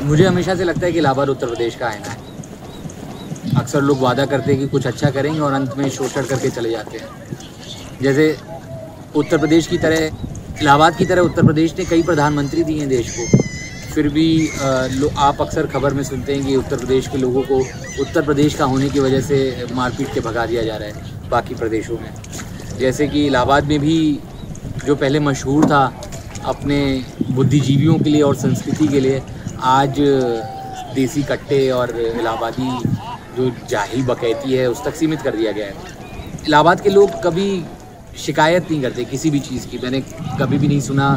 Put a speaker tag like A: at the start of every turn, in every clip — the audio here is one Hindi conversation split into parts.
A: मुझे हमेशा से लगता है कि इलाहाबाद उत्तर प्रदेश का आईना है। अक्सर लोग वादा करते हैं कि कुछ अच्छा करेंगे और अंत में शोषण करके चले जाते हैं। जैसे उत्तर प्रदेश की तरह, इलाहाबाद की तरह उत्तर प्रदेश ने कई प्रधानमंत्री दिए हैं देश को, फिर भी आप अक्सर खबर में सुनते हैं कि उत्तर प्रदेश के लोगों को उत्तर प्रदेश का होने की वजह से मारपीट के भगा दिया जा रहा है बाकी प्रदेशों में। जैसे कि इलाहाबाद में भी जो पहले मशहूर था अपने बुद्धिजीवियों के लिए और संस्कृति के लिए, आज देसी कट्टे और इलाहाबादी जो जाहिल बकैती है उस तक सीमित कर दिया गया है। इलाहाबाद के लोग कभी शिकायत नहीं करते किसी भी चीज़ की। मैंने कभी भी नहीं सुना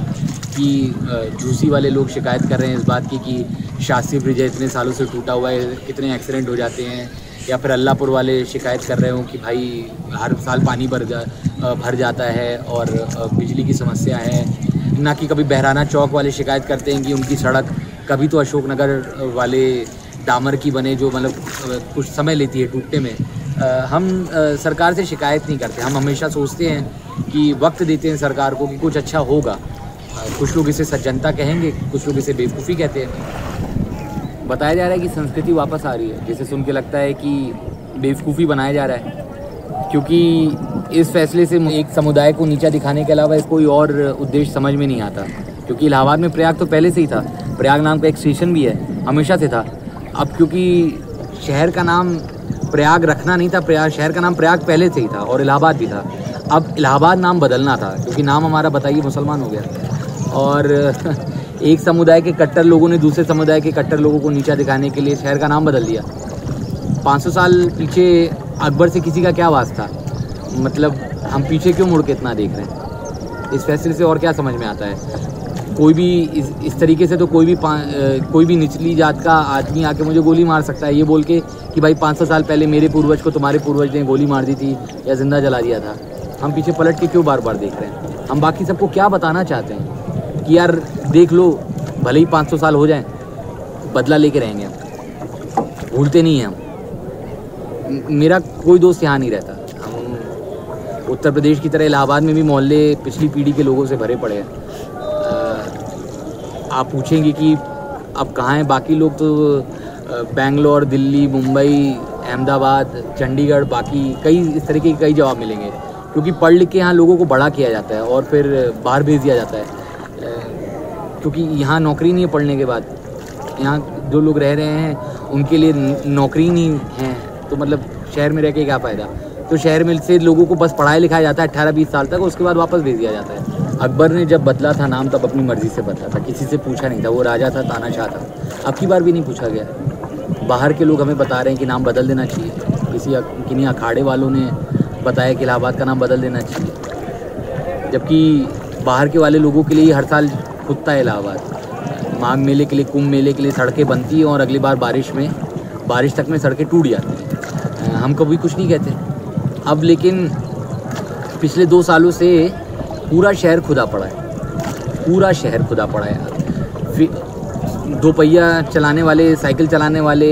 A: कि झूसी वाले लोग शिकायत कर रहे हैं इस बात की कि शास्त्री ब्रिज इतने सालों से टूटा हुआ है, कितने एक्सीडेंट हो जाते हैं, या फिर अल्लाहपुर वाले शिकायत कर रहे हो कि भाई हर साल पानी भर जाता है और बिजली की समस्या है। ना कि कभी बहराना चौक वाले शिकायत करते हैं कि उनकी सड़क कभी तो अशोकनगर वाले डामर की बने, जो मतलब कुछ समय लेती है टूटने में। हम सरकार से शिकायत नहीं करते, हम हमेशा सोचते हैं कि वक्त देते हैं सरकार को कि कुछ अच्छा होगा। कुछ लोग इसे सज्जनता कहेंगे, कुछ लोग इसे बेवकूफ़ी कहते हैं। बताया जा रहा है कि संस्कृति वापस आ रही है, जिसे सुन के लगता है कि बेवकूफ़ी बनाया जा रहा है, क्योंकि इस फैसले से एक समुदाय को नीचा दिखाने के अलावा कोई और उद्देश्य समझ में नहीं आता। क्योंकि इलाहाबाद में प्रयाग तो पहले से ही था, प्रयाग नाम का एक स्टेशन भी है, हमेशा से था। अब क्योंकि शहर का नाम प्रयाग रखना नहीं था, शहर का नाम प्रयाग पहले से ही था और इलाहाबाद भी था। अब इलाहाबाद नाम बदलना था, क्योंकि नाम हमारा बताइए मुसलमान हो गया। और एक समुदाय के कट्टर लोगों ने दूसरे समुदाय के कट्टर लोगों को नीचा दिखाने के लिए शहर का नाम बदल दिया। 500 साल पीछे अकबर से किसी का क्या वास्ता? मतलब हम पीछे क्यों मुड़ के इतना देख रहे हैं? इस फैसले से और क्या समझ में आता है? कोई भी इस तरीके से तो कोई भी निचली जात का आदमी आके मुझे गोली मार सकता है, ये बोल के कि भाई 500 साल पहले मेरे पूर्वज को तुम्हारे पूर्वज ने गोली मार दी थी या जिंदा जला दिया था। हम पीछे पलट के क्यों बार बार देख रहे हैं? हम बाकी सबको क्या बताना चाहते हैं कि यार देख लो, भले ही 500 साल हो जाएं, बदला लेके रहेंगे हम, भूलते नहीं हैं हम। मेरा कोई दोस्त यहाँ नहीं रहता। हम उत्तर प्रदेश की तरह इलाहाबाद में भी मोहल्ले पिछली पीढ़ी के लोगों से भरे पड़े हैं। आप पूछेंगे कि अब कहाँ हैं बाकी लोग, तो बेंगलोर, दिल्ली, मुंबई, अहमदाबाद, चंडीगढ़, बाकी कई इस तरीके के कई जवाब मिलेंगे। क्योंकि पढ़ लिख के यहाँ लोगों को बड़ा किया जाता है और फिर बाहर भेज दिया जाता है, क्योंकि यहाँ नौकरी नहीं है। पढ़ने के बाद यहाँ जो लोग रह रहे हैं उनके लिए नौकरी नहीं है, तो मतलब शहर में रह के क्या फ़ायदा? तो शहर में से लोगों को बस पढ़ाया लिखाया जाता है 18-20 साल तक, उसके बाद वापस भेज दिया जाता है। अकबर ने जब बदला था नाम तब अपनी मर्ज़ी से बदला था, किसी से पूछा नहीं था। वो राजा था, तानाशाह था। अब की बार भी नहीं पूछा गया। बाहर के लोग हमें बता रहे हैं कि नाम बदल देना चाहिए। किन्हीं अखाड़े वालों ने बताया कि इलाहाबाद का नाम बदल देना चाहिए, जबकि बाहर के वाले लोगों के लिए हर साल खुदता है इलाहाबाद। माघ मेले के लिए, कुंभ मेले के लिए सड़कें बनती हैं और अगली बार बारिश तक में सड़कें टूट जाती हैं। हम कभी कुछ नहीं कहते। अब लेकिन पिछले 2 सालों से पूरा शहर खुदा पड़ा है, पूरा शहर खुदा पड़ा है। 2 पहिया चलाने वाले, साइकिल चलाने वाले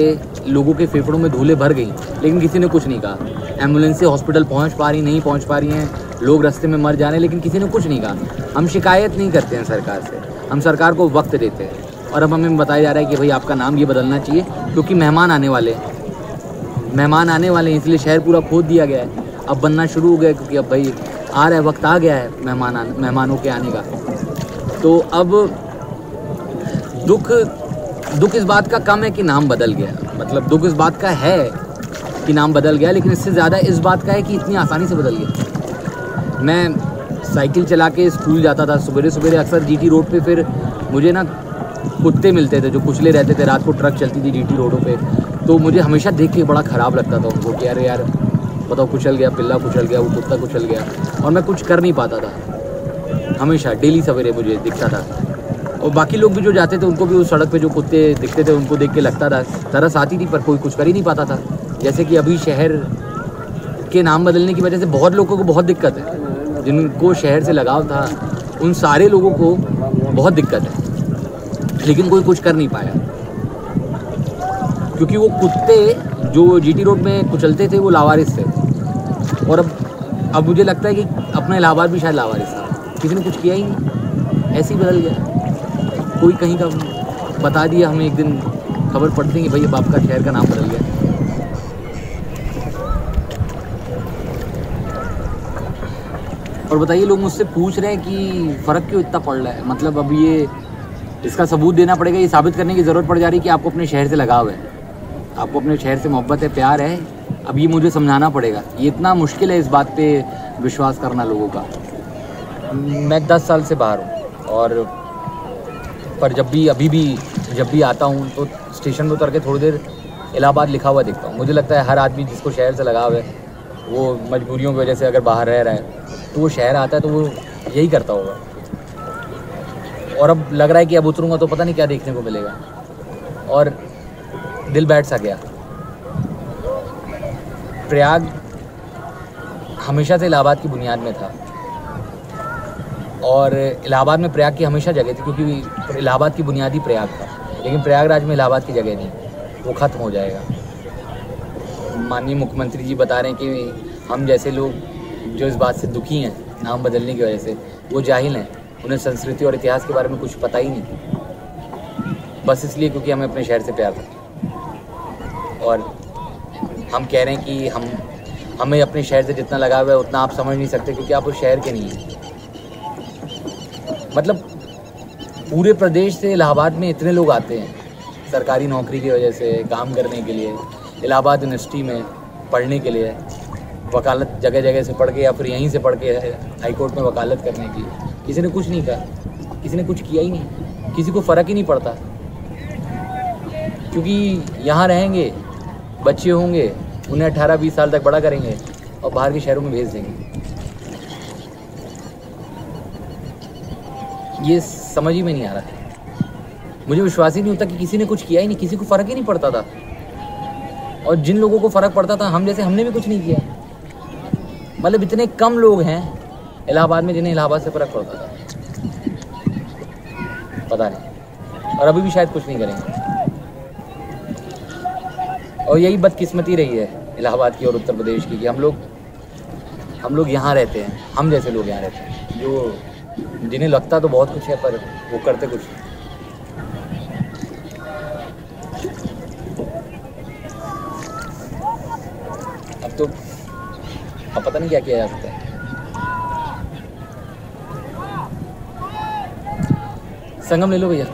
A: लोगों के फेफड़ों में धूलें भर गई, लेकिन किसी ने कुछ नहीं कहा। एम्बुलेंस से हॉस्पिटल पहुंच पा रही, नहीं पहुंच पा रही हैं, लोग रास्ते में मर जा रहे हैं, लेकिन किसी ने कुछ नहीं कहा। हम शिकायत नहीं करते हैं सरकार से, हम सरकार को वक्त देते हैं। और अब हमें बताया जा रहा है कि भाई आपका नाम ये बदलना चाहिए, क्योंकि मेहमान आने वाले हैं, इसलिए शहर पूरा खोद दिया गया है। अब बनना शुरू हो गया, क्योंकि अब भाई आ रहा है, वक्त आ गया है मेहमानों के आने का। तो अब दुख इस बात का कम है कि नाम बदल गया, मतलब दुख इस बात का है कि नाम बदल गया, लेकिन इससे ज़्यादा इस बात का है कि इतनी आसानी से बदल गया। मैं साइकिल चला के स्कूल जाता था सवेरे अक्सर जीटी रोड पे, फिर मुझे ना कुत्ते मिलते थे जो कुचले रहते थे। रात को ट्रक चलती थी जीटी रोडों पे, तो मुझे हमेशा देख के बड़ा ख़राब लगता था उनको कि अरे यार बताओ, कुचल गया, पिल्ला कुचल गया, वो कुत्ता कुचल गया, और मैं कुछ कर नहीं पाता था। हमेशा डेली सवेरे मुझे दिखता था। और बाकी लोग भी जो जाते थे उनको भी उस सड़क पे जो कुत्ते दिखते थे उनको देख के लगता था, तरस आती थी, पर कोई कुछ कर ही नहीं पाता था। जैसे कि अभी शहर के नाम बदलने की वजह से बहुत लोगों को बहुत दिक्कत है। जिनको शहर से लगाव था उन सारे लोगों को बहुत दिक्कत है, लेकिन कोई कुछ कर नहीं पाया, क्योंकि वो कुत्ते जो जीटी रोड में कुचलते थे वो लावारिस थे। और अब मुझे लगता है कि अपना इलाहाबाद भी शायद लावारिस था, किसी ने कुछ किया ही नहीं, ऐसे ही बदल गया, कोई कहीं का बता दिया, हमें एक दिन खबर पड़ती कि भाई अब आपका शहर का नाम बदल गया। और बताइए, लोग मुझसे पूछ रहे हैं कि फ़र्क क्यों इतना पड़ रहा है, मतलब अब ये इसका सबूत देना पड़ेगा, ये साबित करने की ज़रूरत पड़ जा रही है कि आपको अपने शहर से लगाव है, आपको अपने शहर से मोहब्बत है, प्यार है। अब ये मुझे समझाना पड़ेगा, ये इतना मुश्किल है इस बात पे विश्वास करना लोगों का। मैं 10 साल से बाहर हूँ, और पर जब भी आता हूँ तो स्टेशन पर उतर के थोड़ी देर इलाहाबाद लिखा हुआ देखता हूँ। मुझे लगता है हर आदमी जिसको शहर से लगाव है, वो मजबूरियों की वजह से अगर बाहर रह रहा है तो वो शहर आता है तो वो यही करता होगा। और अब लग रहा है कि अब उतरूँगा तो पता नहीं क्या देखने को मिलेगा, और दिल बैठ सा गया। प्रयाग हमेशा से इलाहाबाद की बुनियाद में था, और इलाहाबाद में प्रयाग की हमेशा जगह थी, क्योंकि इलाहाबाद की बुनियादी प्रयाग था। लेकिन प्रयागराज में इलाहाबाद की जगह नहीं, वो ख़त्म हो जाएगा। माननीय मुख्यमंत्री जी बता रहे हैं कि हम जैसे लोग जो इस बात से दुखी हैं नाम बदलने की वजह से, वो जाहिल हैं, उन्हें संस्कृति और इतिहास के बारे में कुछ पता ही नहीं, बस इसलिए क्योंकि हमें अपने शहर से प्यार था। और हम कह रहे हैं कि हमें अपने शहर से जितना लगाव है उतना आप समझ नहीं सकते, क्योंकि आप उस शहर के नहीं हैं। मतलब पूरे प्रदेश से इलाहाबाद में इतने लोग आते हैं सरकारी नौकरी की वजह से, काम करने के लिए, इलाहाबाद यूनिवर्सिटी में पढ़ने के लिए, वकालत जगह जगह से पढ़ के या फिर यहीं से पढ़ के हाई कोर्ट में वकालत करने की। किसी ने कुछ नहीं कहा, किसी ने कुछ किया ही नहीं, किसी को फ़र्क ही नहीं पड़ता, क्योंकि यहाँ रहेंगे, बच्चे होंगे, उन्हें 18-20 साल तक बड़ा करेंगे और बाहर के शहरों में भेज देंगे। ये समझ ही में नहीं आ रहा। मुझे विश्वास ही नहीं होता कि किसी ने कुछ किया ही नहीं, किसी को फ़र्क ही नहीं पड़ता था। और जिन लोगों को फ़र्क पड़ता था, हम जैसे, हमने भी कुछ नहीं किया। मतलब इतने कम लोग हैं इलाहाबाद में जिन्हें इलाहाबाद से फ़र्क पड़ता था, पता नहीं, और अभी भी शायद कुछ नहीं करेंगे। और यही बदकिस्मती रही है इलाहाबाद की और उत्तर प्रदेश की, कि हम लोग यहाँ रहते हैं, हम जैसे लोग यहाँ रहते हैं, जो जिन्हें लगता तो बहुत कुछ है पर वो करते कुछ नहीं। अब पता नहीं क्या किया जा सकता है। संगम ले लो भैया।